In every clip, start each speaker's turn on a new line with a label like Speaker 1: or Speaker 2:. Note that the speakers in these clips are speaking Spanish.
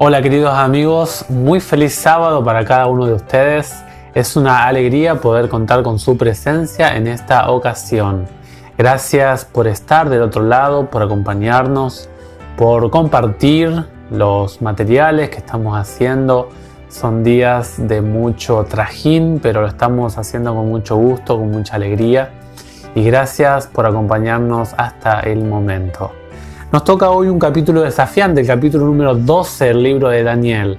Speaker 1: Hola queridos amigos, muy feliz sábado para cada uno de ustedes. Es una alegría poder contar con su presencia en esta ocasión. Gracias por estar del otro lado, por acompañarnos, por compartir los materiales que estamos haciendo. Son días de mucho trajín, pero lo estamos haciendo con mucho gusto, con mucha alegría. Y gracias por acompañarnos hasta el momento. Nos toca hoy un capítulo desafiante, el capítulo número 12 del libro de Daniel.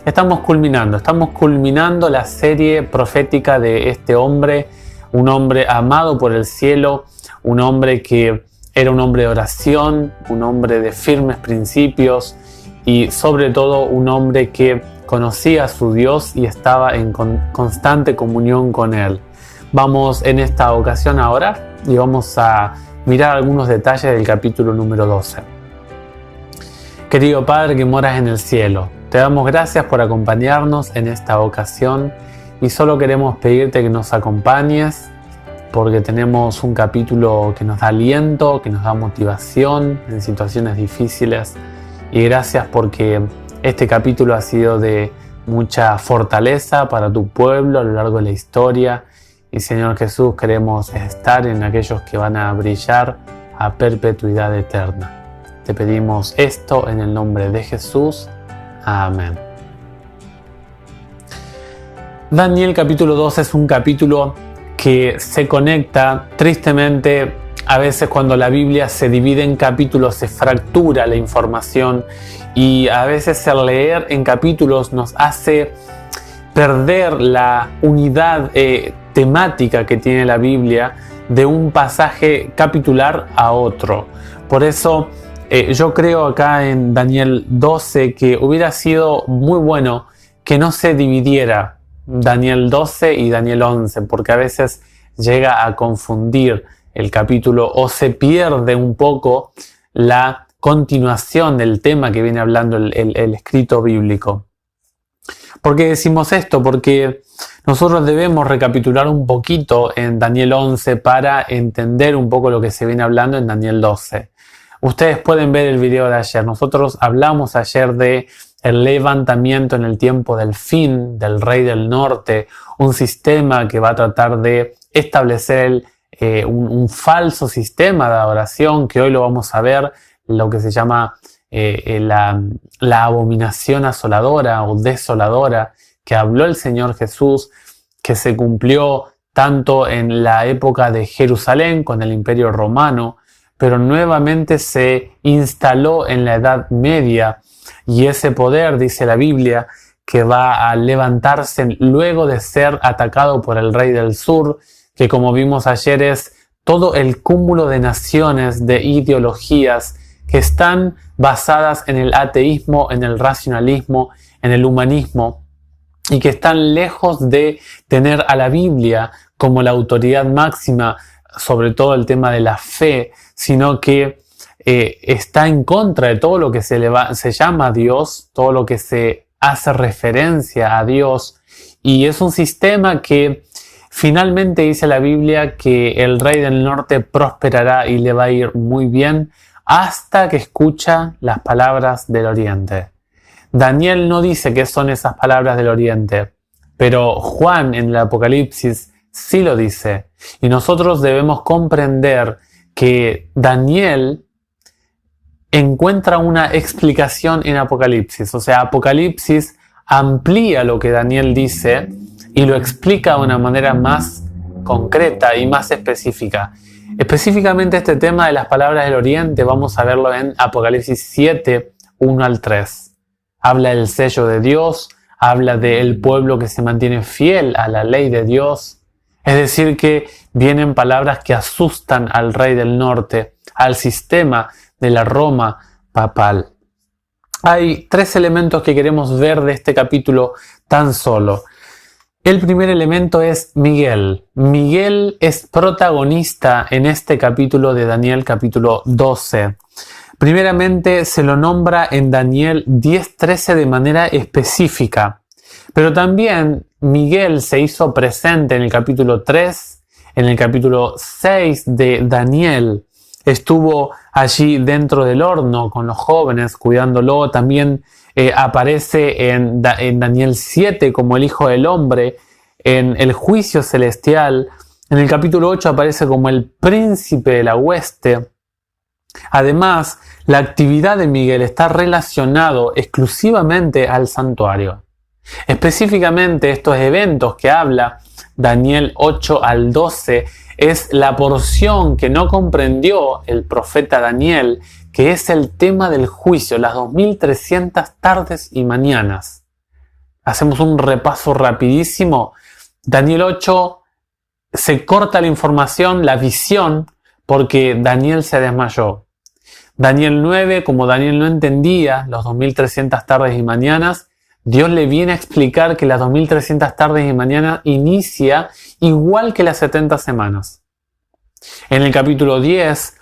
Speaker 1: Estamos culminando la serie profética de este hombre, un hombre amado por el cielo, un hombre que era un hombre de oración, un hombre de firmes principios y sobre todo un hombre que conocía a su Dios y estaba en constante comunión con él. Vamos en esta ocasión a orar y vamos a mirar algunos detalles del capítulo número 12. Querido Padre que moras en el cielo, te damos gracias por acompañarnos en esta ocasión y solo queremos pedirte que nos acompañes porque tenemos un capítulo que nos da aliento, que nos da motivación en situaciones difíciles y gracias porque este capítulo ha sido de mucha fortaleza para tu pueblo a lo largo de la historia. Y Señor Jesús, queremos estar en aquellos que van a brillar a perpetuidad eterna. Te pedimos esto en el nombre de Jesús. Amén. Daniel capítulo 12 es un capítulo que se conecta, tristemente, a veces cuando la Biblia se divide en capítulos se fractura la información y a veces el leer en capítulos nos hace perder la unidad temática que tiene la Biblia de un pasaje capitular a otro. Por eso yo creo acá en Daniel 12 que hubiera sido muy bueno que no se dividiera Daniel 12 y Daniel 11, porque a veces llega a confundir el capítulo o se pierde un poco la continuación del tema que viene hablando el escrito bíblico. ¿Por qué decimos esto? Porque nosotros debemos recapitular un poquito en Daniel 11 para entender un poco lo que se viene hablando en Daniel 12. Ustedes pueden ver el video de ayer. Nosotros hablamos ayer de el levantamiento en el tiempo del fin del rey del norte, un sistema que va a tratar de establecer un falso sistema de adoración que hoy lo vamos a ver, lo que se llama la abominación asoladora o desoladora que habló el Señor Jesús, que se cumplió tanto en la época de Jerusalén con el Imperio Romano, pero nuevamente se instaló en la Edad Media y ese poder, dice la Biblia, que va a levantarse luego de ser atacado por el rey del sur, que como vimos ayer es todo el cúmulo de naciones, de ideologías que están basadas en el ateísmo, en el racionalismo, en el humanismo y que están lejos de tener a la Biblia como la autoridad máxima sobre todo el tema de la fe, sino que está en contra de todo lo que se llama Dios, todo lo que se hace referencia a Dios, y es un sistema que finalmente dice la Biblia que el rey del norte prosperará y le va a ir muy bien hasta que escucha las palabras del oriente. Daniel no dice qué son esas palabras del oriente, pero Juan en el Apocalipsis sí lo dice. Y nosotros debemos comprender que Daniel encuentra una explicación en Apocalipsis. O sea, Apocalipsis amplía lo que Daniel dice y lo explica de una manera más concreta y más específica. Específicamente este tema de las palabras del oriente vamos a verlo en Apocalipsis 7, 1 al 3. Habla del sello de Dios, habla del pueblo que se mantiene fiel a la ley de Dios. Es decir, que vienen palabras que asustan al rey del norte, al sistema de la Roma papal. Hay tres elementos que queremos ver de este capítulo tan solo. El primer elemento es Miguel. Miguel es protagonista en este capítulo de Daniel, capítulo 12. Primeramente se lo nombra en Daniel 10:13 de manera específica, pero también Miguel se hizo presente en el capítulo 3, en el capítulo 6 de Daniel. Estuvo allí dentro del horno con los jóvenes, cuidándolo. También aparece en Daniel 7 como el Hijo del Hombre, en el juicio celestial. En el capítulo 8 aparece como el príncipe de la hueste. Además, la actividad de Miguel está relacionado exclusivamente al santuario. Específicamente, estos eventos que habla Daniel 8 al 12 es la porción que no comprendió el profeta Daniel, que es el tema del juicio, las 2300 tardes y mañanas. Hacemos un repaso rapidísimo. Daniel 8 se corta la información, la visión, porque Daniel se desmayó. Daniel 9, como Daniel no entendía los 2300 tardes y mañanas, Dios le viene a explicar que las 2300 tardes y mañanas inicia igual que las 70 semanas. En el capítulo 10,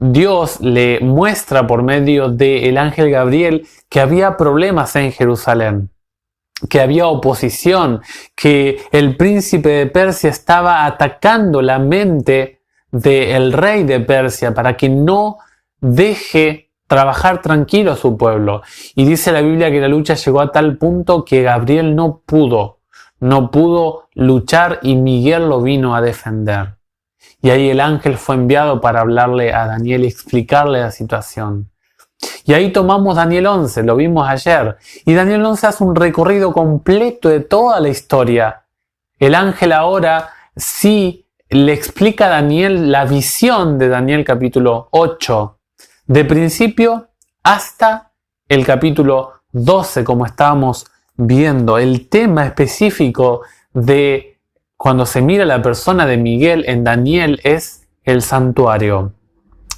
Speaker 1: Dios le muestra por medio del ángel Gabriel que había problemas en Jerusalén, que había oposición, que el príncipe de Persia estaba atacando la mente del rey de Persia para que no deje trabajar tranquilo a su pueblo. Y dice la Biblia que la lucha llegó a tal punto que Gabriel no pudo luchar y Miguel lo vino a defender. Y ahí el ángel fue enviado para hablarle a Daniel y explicarle la situación. Y ahí tomamos Daniel 11, lo vimos ayer. Y Daniel 11 hace un recorrido completo de toda la historia. El ángel ahora sí le explica a Daniel la visión de Daniel capítulo 8. De principio hasta el capítulo 12, como estábamos viendo. El tema específico de cuando se mira la persona de Miguel en Daniel es el santuario.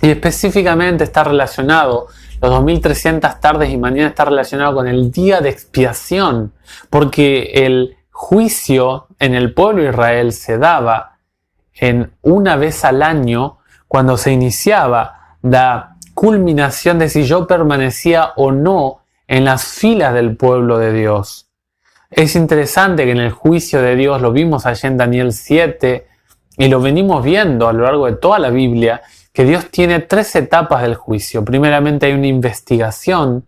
Speaker 1: Y específicamente está relacionado, los 2300 tardes y mañanas está relacionado con el día de expiación, porque el juicio en el pueblo de Israel se daba en una vez al año cuando se iniciaba la culminación de si yo permanecía o no en las filas del pueblo de Dios. Es interesante que en el juicio de Dios, lo vimos allí en Daniel 7 y lo venimos viendo a lo largo de toda la Biblia, que Dios tiene 3 etapas del juicio. Primeramente hay una investigación,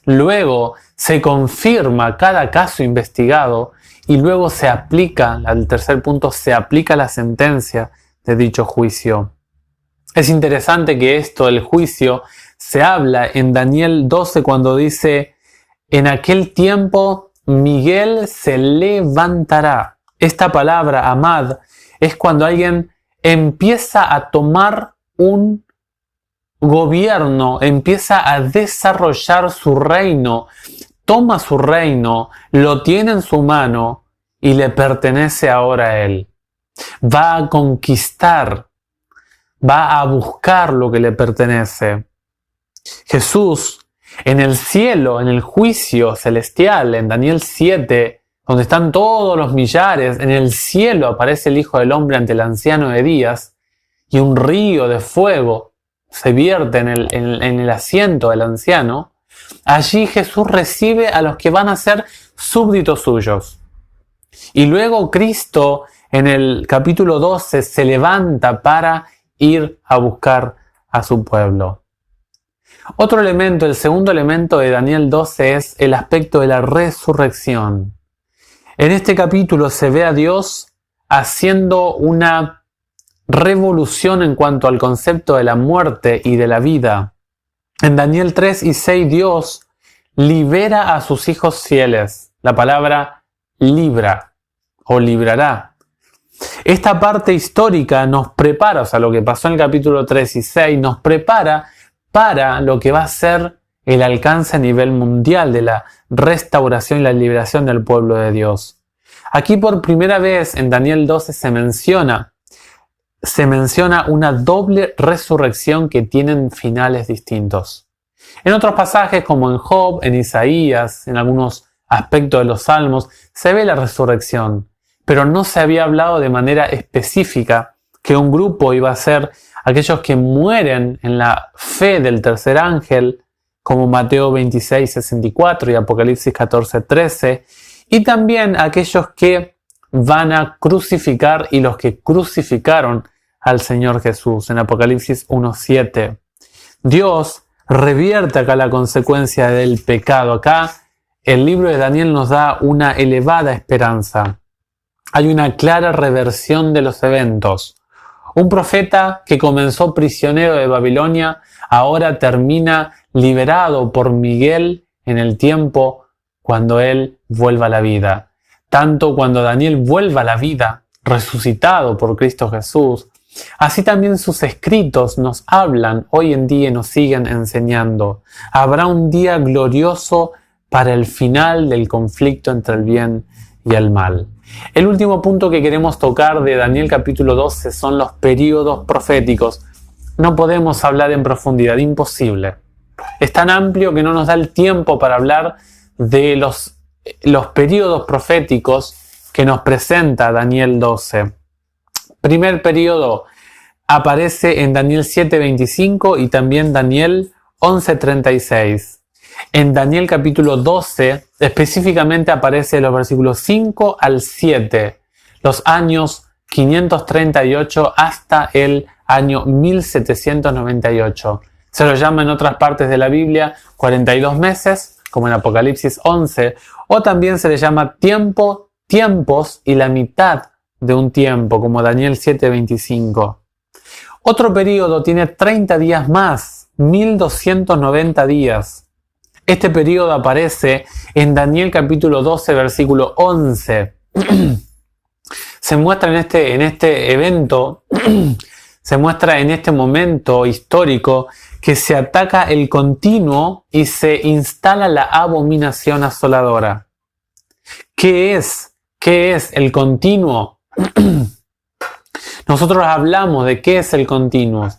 Speaker 1: luego se confirma cada caso investigado y luego se aplica, el tercer punto, se aplica la sentencia de dicho juicio. Es interesante que esto del juicio se habla en Daniel 12 cuando dice: en aquel tiempo Miguel se levantará. Esta palabra, amad, es cuando alguien empieza a tomar un gobierno, empieza a desarrollar su reino, toma su reino, lo tiene en su mano y le pertenece ahora a él. Va a conquistar, va a buscar lo que le pertenece. Jesús, en el cielo, en el juicio celestial, en Daniel 7, donde están todos los millares, en el cielo aparece el Hijo del Hombre ante el anciano de días y un río de fuego se vierte en el asiento del anciano. Allí Jesús recibe a los que van a ser súbditos suyos. Y luego Cristo en el capítulo 12 se levanta para ir a buscar a su pueblo. Otro elemento, el segundo elemento de Daniel 12 es el aspecto de la resurrección. En este capítulo se ve a Dios haciendo una revolución en cuanto al concepto de la muerte y de la vida. En Daniel 3 y 6 Dios libera a sus hijos fieles. La palabra libra o librará. Esta parte histórica nos prepara, o sea, lo que pasó en el capítulo 3 y 6 nos prepara para lo que va a ser el alcance a nivel mundial de la restauración y la liberación del pueblo de Dios. Aquí por primera vez en Daniel 12 se menciona una doble resurrección que tienen finales distintos. En otros pasajes como en Job, en Isaías, en algunos aspectos de los Salmos, se ve la resurrección, pero no se había hablado de manera específica que un grupo iba a ser aquellos que mueren en la fe del tercer ángel, como Mateo 26, 64 y Apocalipsis 14, 13, y también aquellos que van a crucificar y los que crucificaron al Señor Jesús en Apocalipsis 1, 7. Dios revierte acá la consecuencia del pecado. Acá el libro de Daniel nos da una elevada esperanza. Hay una clara reversión de los eventos. Un profeta que comenzó prisionero de Babilonia ahora termina liberado por Miguel en el tiempo cuando él vuelva a la vida. Tanto cuando Daniel vuelva a la vida, resucitado por Cristo Jesús, así también sus escritos nos hablan hoy en día y nos siguen enseñando. Habrá un día glorioso para el final del conflicto entre el bien y el mal. El último punto que queremos tocar de Daniel capítulo 12 son los períodos proféticos. No podemos hablar en profundidad, imposible. Es tan amplio que no nos da el tiempo para hablar de los períodos proféticos que nos presenta Daniel 12. Primer periodo aparece en Daniel 7:25 y también Daniel 11:36. En Daniel capítulo 12 específicamente aparece los versículos 5 al 7, los años 538 hasta el año 1798. Se lo llama en otras partes de la Biblia 42 meses, como en Apocalipsis 11, o también se le llama tiempos y la mitad de un tiempo, como Daniel 7:25. Otro periodo tiene 30 días más, 1290 días. Este periodo aparece en Daniel capítulo 12, versículo 11. Se muestra en este evento, se muestra en este momento histórico que se ataca el continuo y se instala la abominación asoladora. ¿Qué es el continuo? Nosotros hablamos de qué es el continuo.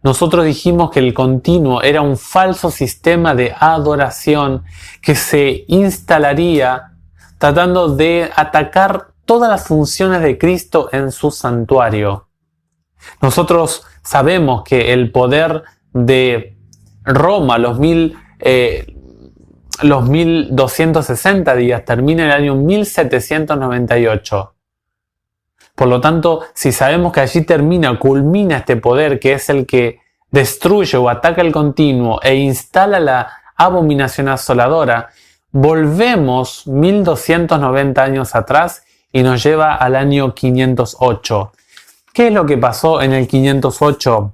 Speaker 1: Nosotros dijimos que el continuo era un falso sistema de adoración que se instalaría tratando de atacar todas las funciones de Cristo en su santuario. Nosotros sabemos que el poder de Roma, los 1260 días, termina en el año 1798. Por lo tanto, si sabemos que allí culmina este poder que es el que destruye o ataca el continuo e instala la abominación asoladora, volvemos 1290 años atrás y nos lleva al año 508. ¿Qué es lo que pasó en el 508?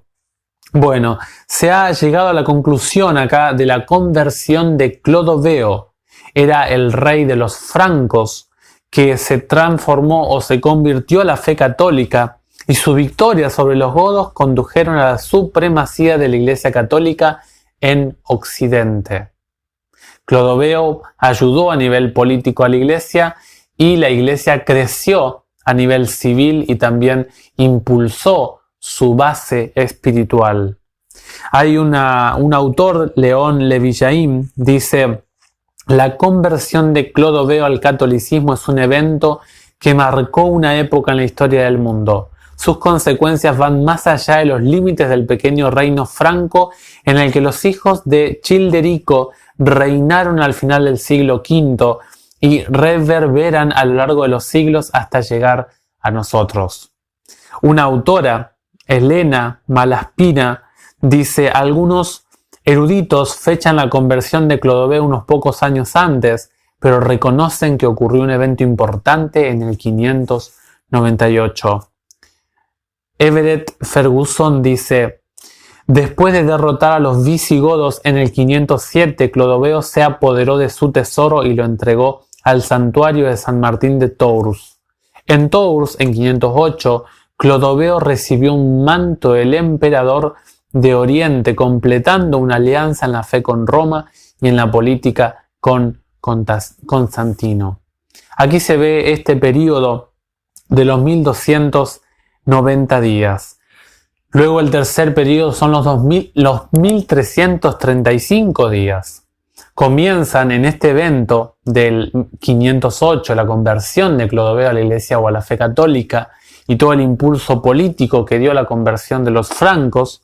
Speaker 1: Bueno, se ha llegado a la conclusión acá de la conversión de Clodoveo. Era el rey de los francos que se transformó o se convirtió a la fe católica, y su victoria sobre los godos condujeron a la supremacía de la Iglesia Católica en Occidente. Clodoveo ayudó a nivel político a la Iglesia y la Iglesia creció a nivel civil y también impulsó su base espiritual. Hay un autor, León Levillain, dice: la conversión de Clodoveo al catolicismo es un evento que marcó una época en la historia del mundo. Sus consecuencias van más allá de los límites del pequeño reino franco en el que los hijos de Childerico reinaron al final del siglo V y reverberan a lo largo de los siglos hasta llegar a nosotros. Una autora, Elena Malaspina, dice: algunos eruditos fechan la conversión de Clodoveo unos pocos años antes, pero reconocen que ocurrió un evento importante en el 598. Everett Ferguson dice: después de derrotar a los visigodos en el 507, Clodoveo se apoderó de su tesoro y lo entregó al santuario de San Martín de Tours. En Tours, en 508, Clodoveo recibió un manto del emperador de Oriente, completando una alianza en la fe con Roma y en la política con Constantino. Aquí se ve este periodo de los 1290 días. Luego el tercer periodo son los 1335 días. Comienzan en este evento del 508, la conversión de Clodoveo a la Iglesia o a la fe católica y todo el impulso político que dio la conversión de los francos.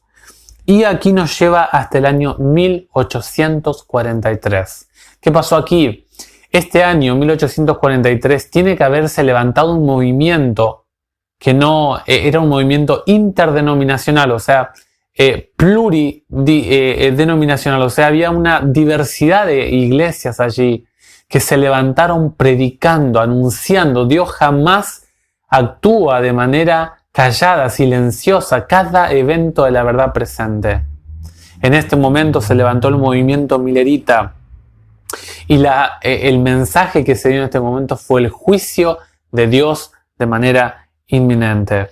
Speaker 1: Y aquí nos lleva hasta el año 1843. ¿Qué pasó aquí? Este año, 1843, tiene que haberse levantado un movimiento que no era un movimiento interdenominacional, o sea, pluridenominacional, o sea, había una diversidad de iglesias allí que se levantaron predicando, anunciando. Dios jamás actúa de manera callada, silenciosa, cada evento de la verdad presente. En este momento se levantó el movimiento millerita y el mensaje que se dio en este momento fue el juicio de Dios de manera inminente.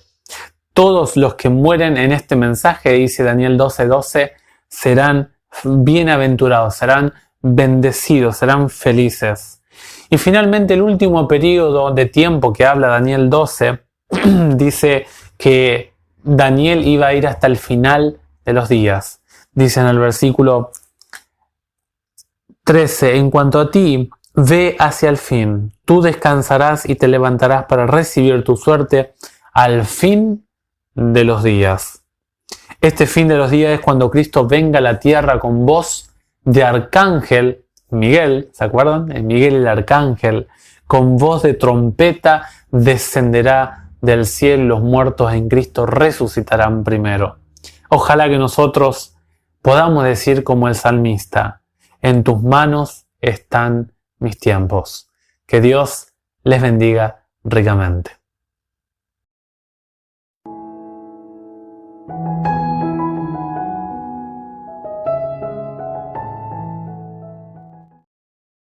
Speaker 1: Todos los que mueren en este mensaje, dice Daniel 12:12, serán bienaventurados, serán bendecidos, serán felices. Y finalmente el último periodo de tiempo que habla Daniel 12 dice que Daniel iba a ir hasta el final de los días. Dice en el versículo 13, en cuanto a ti, ve hacia el fin. Tú descansarás y te levantarás para recibir tu suerte al fin de los días. Este fin de los días es cuando Cristo venga a la tierra con voz de arcángel, Miguel, ¿se acuerdan? Miguel el arcángel, con voz de trompeta descenderá del cielo y los muertos en Cristo resucitarán primero. Ojalá que nosotros podamos decir como el salmista, en tus manos están mis tiempos. Que Dios les bendiga ricamente.